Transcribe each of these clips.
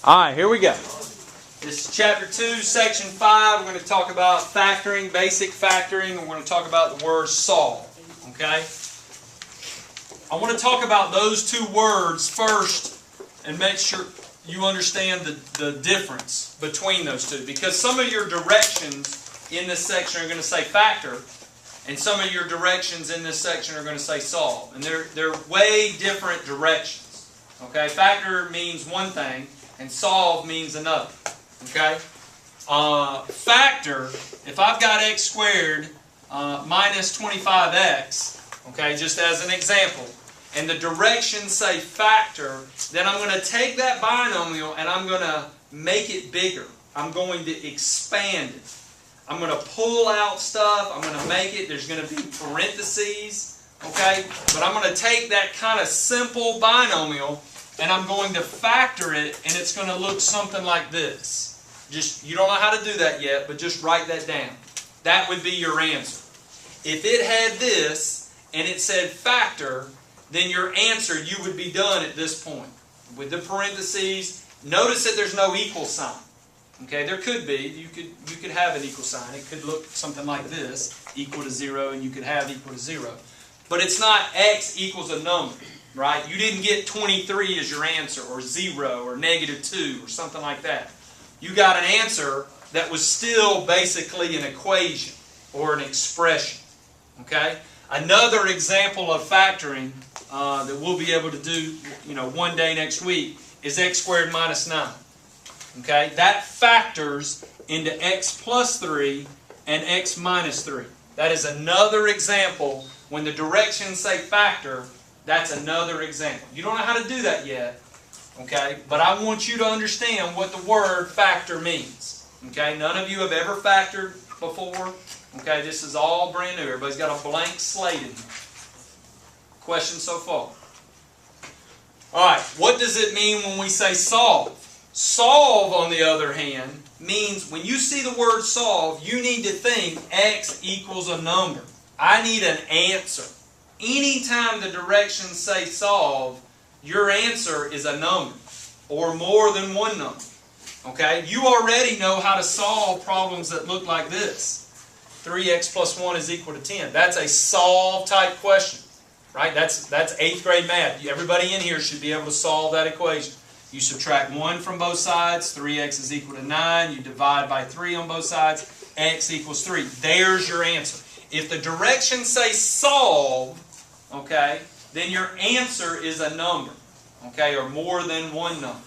Alright, here we go. This is chapter 2, section 5. We're going to talk about factoring, basic factoring, and we're going to talk about the word solve. Okay? I want to talk about those two words first and make sure you understand the difference between those two. Because some of your directions in this section are going to say factor, and some of your directions in this section are going to say solve. And they're way different directions. Okay? Factor means one thing, and solve means another. Okay? Factor, if I've got x squared minus 25x, okay, just as an example, and the directions say factor, then I'm going to take that binomial and I'm going to make it bigger. I'm going to expand it. I'm going to pull out stuff. I'm going to make it. There's going to be parentheses. Okay? But I'm going to take that kind of simple binomial and I'm going to factor it, and it's going to look something like this. You don't know how to do that yet, but just write that down. That would be your answer. If it had this and it said factor, then your answer, you would be done at this point. With the parentheses, notice that there's no equal sign. Okay, there could be. You could have an equal sign. It could look something like this, equal to 0, and you could have equal to 0. But it's not x equals a number, right? You didn't get 23 as your answer, or 0, or negative 2, or something like that. You got an answer that was still basically an equation, or an expression. Okay? Another example of factoring that we'll be able to do, one day next week is x squared minus 9. Okay? That factors into x plus 3 and x minus 3. That is another example. When the directions say factor, that's another example. You don't know how to do that yet, okay? But I want you to understand what the word factor means. Okay? None of you have ever factored before. Okay? This is all brand new. Everybody's got a blank slate in here. Questions so far? Alright, what does it mean when we say solve? Solve, on the other hand, means when you see the word solve, you need to think x equals a number. I need an answer. Anytime the directions say solve, your answer is a number, or more than one number. Okay? You already know how to solve problems that look like this. 3x plus 1 is equal to 10. That's a solve type question. Right? That's 8th grade math. Everybody in here should be able to solve that equation. You subtract 1 from both sides, 3x is equal to 9. You divide by 3 on both sides, x equals 3. There's your answer. If the directions say solve, okay, then your answer is a number, okay, or more than one number.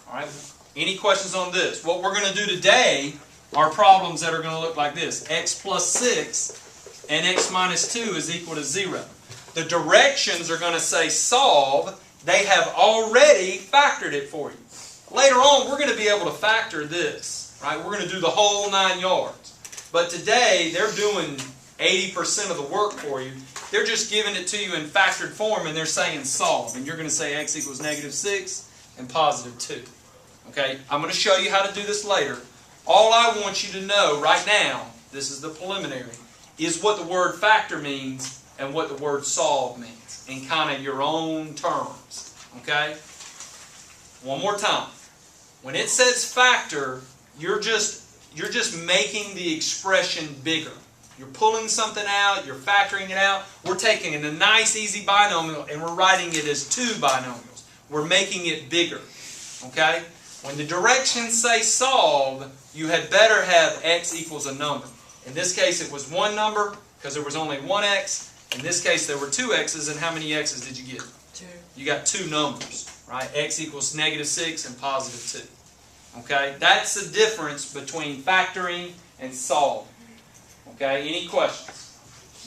All right. Any questions on this? What we're going to do today are problems that are going to look like this. X plus 6 and x minus 2 is equal to 0. The directions are going to say solve. They have already factored it for you. Later on, we're going to be able to factor this. Right? We're going to do the whole 9 yards. But today, they're doing 80% of the work for you. They're just giving it to you in factored form, and they're saying solve. And you're going to say x equals negative 6 and positive 2. Okay? I'm going to show you how to do this later. All I want you to know right now, this is the preliminary, is what the word factor means and what the word solve means in kind of your own terms. Okay? One more time. When it says factor, you're just making the expression bigger. You're pulling something out, you're factoring it out. We're taking a nice, easy binomial and we're writing it as 2 binomials. We're making it bigger. Okay? When the directions say solve, you had better have x equals a number. In this case, it was one number because there was only one x. In this case, there were 2 x's, and how many x's did you get? 2. You got 2 numbers, right? X equals negative 6 and positive 2. Okay? That's the difference between factoring and solving. Okay, any questions?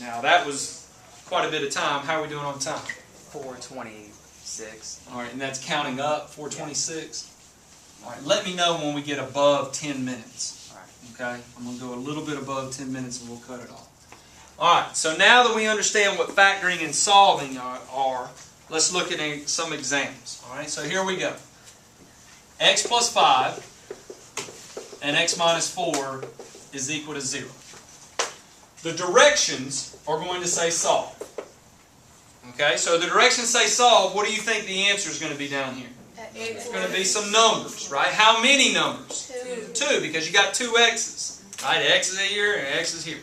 Now, that was quite a bit of time. How are we doing on time? 4:26. All right, and that's counting up, 4:26. All right, let me know when we get above 10 minutes. All right. Okay, I'm going to go a little bit above 10 minutes and we'll cut it off. All right, so now that we understand what factoring and solving are, let's look at some examples. All right, so here we go. X plus 5 and x minus 4 is equal to 0. The directions are going to say solve. Okay, so the directions say solve. What do you think the answer is going to be down here? X It's going to be some numbers, right? How many numbers? 2, because you got 2 x's. Right? X is here and X is here.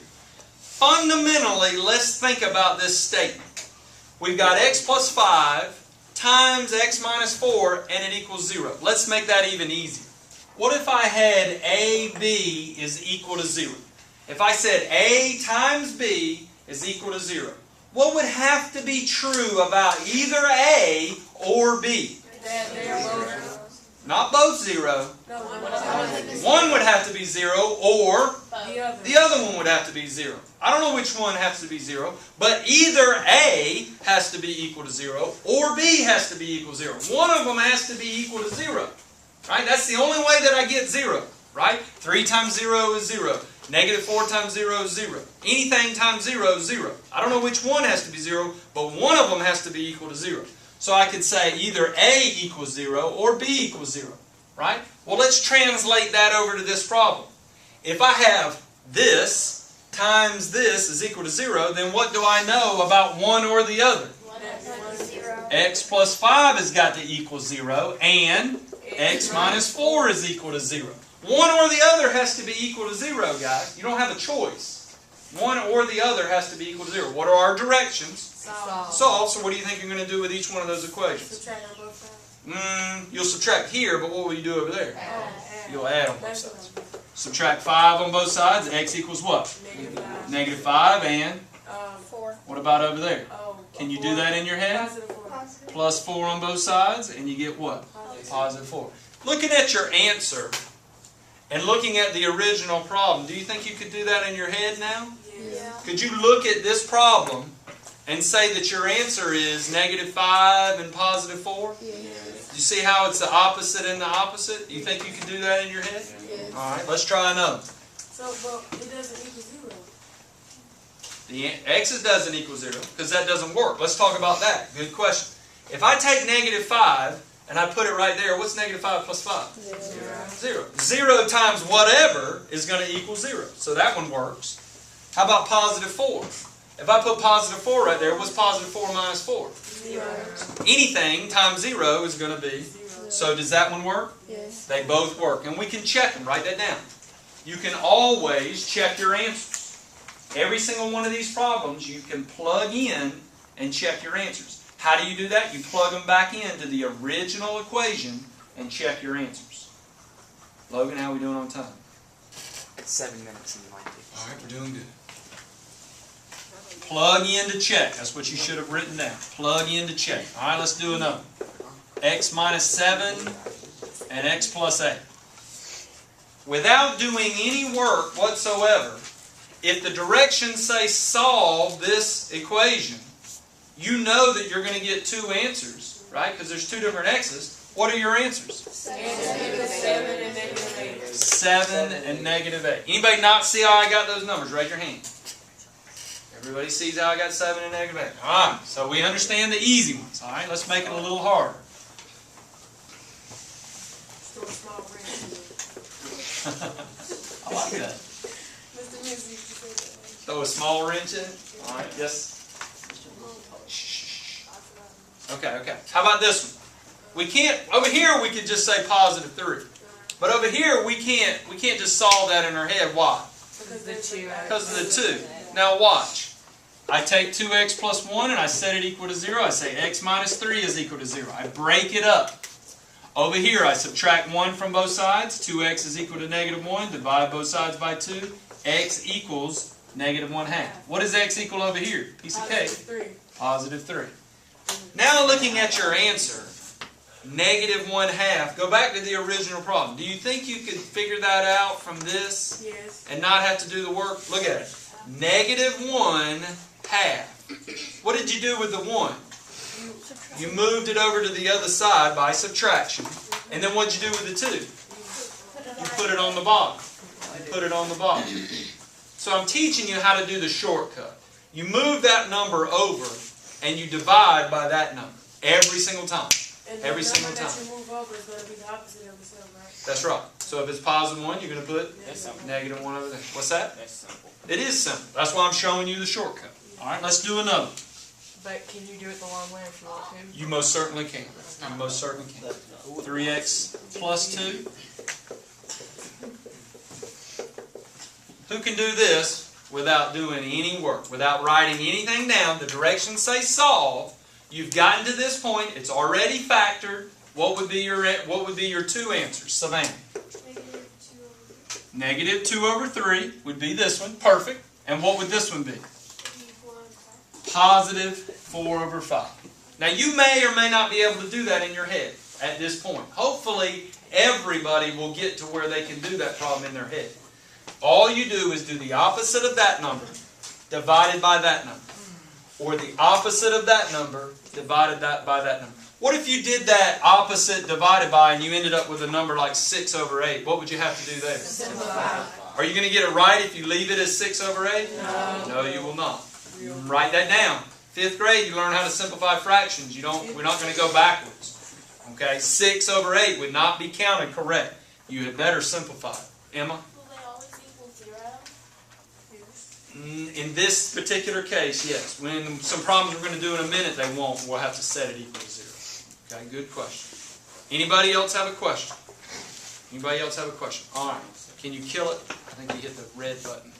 Fundamentally, let's think about this statement. We've got x plus 5 times x minus 4, and it equals 0. Let's make that even easier. What if I had AB is equal to 0? If I said A times B is equal to 0, what would have to be true about either A or B? Not both 0. One would have to be 0, or the other one would have to be 0. I don't know which one has to be 0, but either A has to be equal to 0, or B has to be equal to 0. One of them has to be equal to 0. Right? That's the only way that I get 0. Right? 3 times 0 is 0. Negative 4 times 0 is 0. Anything times 0 is 0. I don't know which one has to be 0, but one of them has to be equal to 0. So I could say either A equals 0 or B equals 0. Right? Well, let's translate that over to this problem. If I have this times this is equal to 0, then what do I know about one or the other? X plus 5 has got to equal 0, and x minus 4 is equal to 0. One or the other has to be equal to 0, guys. You don't have a choice. One or the other has to be equal to 0. What are our directions? Solve. So what do you think you're going to do with each one of those equations? Subtract on both sides. You'll subtract here, but what will you do over there? You'll add on both sides. Subtract 5 on both sides. X equals what? Negative 5 and 4. what about over there? Can you do that in your head? Plus 4 on both sides, and you get what? Positive 4. Looking at your answer and looking at the original problem, do you think you could do that in your head now? Yeah. Could you look at this problem and say that your answer is negative 5 and positive 4? Yes. You see how it's the opposite and the opposite? You think you can do that in your head? Yes. Alright, let's try another. So, but it doesn't equal 0. The x's doesn't equal 0 because that doesn't work. Let's talk about that. Good question. If I take negative 5 and I put it right there, what's negative 5 plus 5? 0. 0 times whatever is going to equal 0. So that one works. How about positive 4? If I put positive 4 right there, what's positive 4 minus 4? 0. Anything times 0 is going to be. So does that one work? Yes. They both work. And we can check them. Write that down. You can always check your answers. Every single one of these problems you can plug in and check your answers. How do you do that? You plug them back into the original equation and check your answers. Logan, how are we doing on time? It's 7 minutes and you might take. Alright, we're doing good. Plug in to check. That's what you should have written down. Plug in to check. Alright, let's do another. X minus 7 and x plus 8. Without doing any work whatsoever, if the directions say solve this equation, you know that you're going to get 2 answers, right? Because there's 2 different x's. What are your answers? 7 and negative 8. 7 and negative 8. Anybody not see how I got those numbers? Raise your hand. Everybody sees how I got 7 and negative 8. Alright, so we understand the easy ones. Alright, let's make it a little harder. Throw a small wrench. I like that. Mr. Missy used to say that. Throw a small wrench in. Alright, yes. Okay. How about this one? We can't, over here we could just say positive 3. But over here we can't just solve that in our head. Why? Because of the 2. Now watch. I take 2x plus 1 and I set it equal to 0. I say x minus 3 is equal to 0. I break it up. Over here I subtract 1 from both sides. 2x is equal to negative 1. Divide both sides by 2. X equals negative 1/2. What does x equal over here? Piece of cake. Positive 3. Now looking at your answer, negative 1/2. Go back to the original problem. Do you think you could figure that out from this? Yes. And not have to do the work? Look at it. Negative 1/2. What did you do with the 1? You moved it over to the other side by subtraction. And then what did you do with the 2? You put it on the bottom. You put it on the bottom. So I'm teaching you how to do the shortcut. You move that number over and you divide by that number every single time. Every single time. And the number that you move over is going to be the opposite of itself, right? That's right. So if it's positive 1, you're going to put That's simple. negative 1 over there. What's that? That's simple. It is simple. That's why I'm showing you the shortcut. All right, let's do another. But can you do it the long way if you want to? You most certainly can. You most certainly can. 3x plus 2. Who can do this without doing any work, without writing anything down? The directions say solve. You've gotten to this point. It's already factored. What would be your two answers, Savannah? Negative 2 over 3 would be this one. Perfect. And what would this one be? Positive 4 over 5. Now you may or may not be able to do that in your head at this point. Hopefully everybody will get to where they can do that problem in their head. All you do is do the opposite of that number divided by that number. Or the opposite of that number divided by that number. What if you did that opposite divided by and you ended up with a number like 6 over 8? What would you have to do there? Simplify. Are you going to get it right if you leave it as 6 over 8? No. No, you will not. Write that down. 5th grade, you learn how to simplify fractions. We're not going to go backwards. Okay? 6 over 8 would not be counted correct. You had better simplify it. Emma? Will they always equal 0? In this particular case, yes. When some problems we're going to do in a minute, they won't. We'll have to set it equal to 0. Okay, good question. Anybody else have a question? Anybody else have a question? All right. Can you kill it? I think you hit the red button.